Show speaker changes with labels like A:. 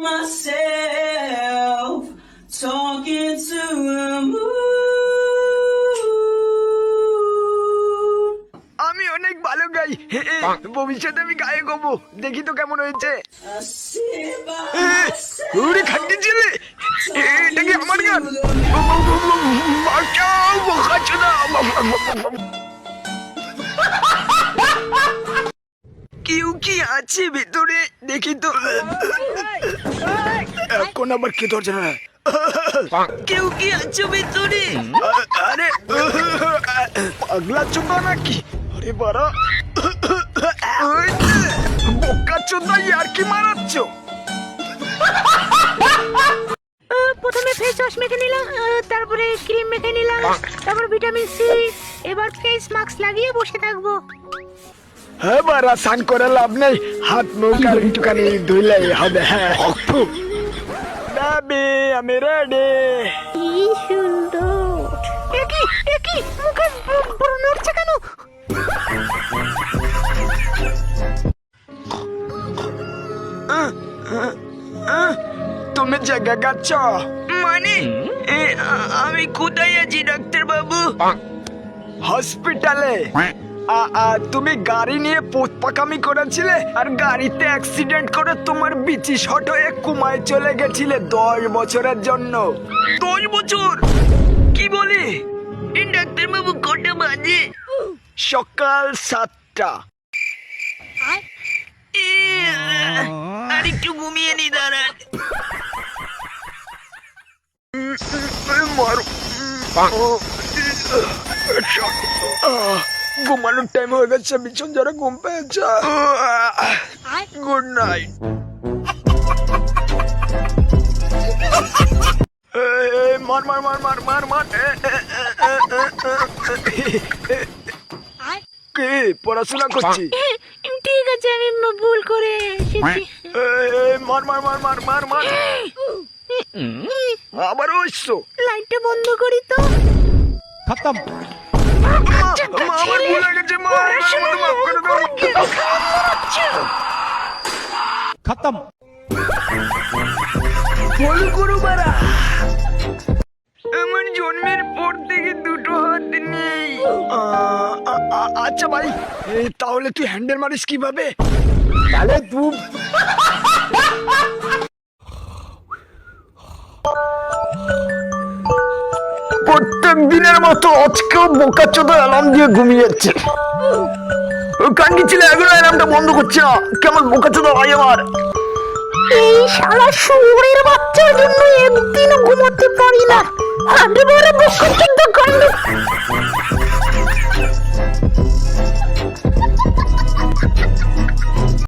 A: myself talking to the moon.
B: আমি অনেক ভালো গাই, ভবিষ্যতে আমি গায়ক হবো, দেখি তো কেমন হয়েছে।
A: I sit by
B: ওরে
A: myself
B: খান্তি ছেলে, এটা কি আমার গান?
A: talking to the
B: বাঁচাও, বোকাচোদা। কেউ কি আছে ভেতরে, দেখি তো। এখন আবার কে ধরছে না? কেউ কি আছে ভেতরে? আরে পাগলা চোদা নাকি? আরে বাড়া, বোকা চোদা, আর কি মারাচ্ছ?
C: প্রথমে ফেস ওয়াশ মেখে নিলাম, তারপরে ক্রিম মেখে নিলাম, তারপর ভিটামিন সি। এবার ফেস মাস্ক লাগিয়ে বসে থাকবো।
B: হ্যাঁ বাড়া, স্নান করে লাভ নেই, হাত মুখ আর একটুখানি ধুইলেই হবে। হ্যাঁ বেবি, আমি রেডি।
C: কি সুন্দর! একই মুখে বড় নড়ছে কেন?
B: তুমি জায়গা গাচ্ছ মানে? আমি কোথায় আছি ডাক্তার বাবু? হসপিটালে। তুমি গাড়ি নিয়ে পোত পাকামি করেছিলে আর গাড়িতে অ্যাক্সিডেন্ট করে তোমার বিচি শট হয়ে কুমায় চলে গেছিলে 10 বছরের জন্য। 10 বছর? কি বলি ডাক্তার বাবু? কটা বাজে? সকাল 7টা। আর একটু ঘুমিয়ে নি, দাঁড়ান। ঘুমানোর টাইম হয়ে গেছে, বিছন যারা ঘুম পেয়েছে। Good night. মার মার মার মার মার মার। কে পড়াশোনা করছি?
C: ঠিক আছে, আমি ভুল করে এসেছি।
B: মার মার মার মার মার মার। আবারও এসছো?
C: লাইটটা বন্ধ করি তো।
D: खत्म
B: আমার ভুল হয়ে গেছে, মা আমাকে মাফ করে দাও।
D: खत्म
B: ভুল করো বাড়া। আমার জন্মের পর থেকে দুটো হাত নেই। আচ্ছা ভাই, তাহলে তুই হ্যান্ডেল মারিস কিভাবে? তাহলে তুই প্রত্যেক দিনের মতো আজকেও বোকা চোদা অ্যালার্ম দিয়ে ঘুমিয়েছে। কান্দি ছিল, এগুলো অ্যালার্মটা বন্ধ করছে না, কেমন বোকা চোদা ভাই আমার।
C: এই শালা শুয়োরের বাচ্চার জন্য একদিনও ঘুমাতে পারি না। হাঁটে বড় বকতে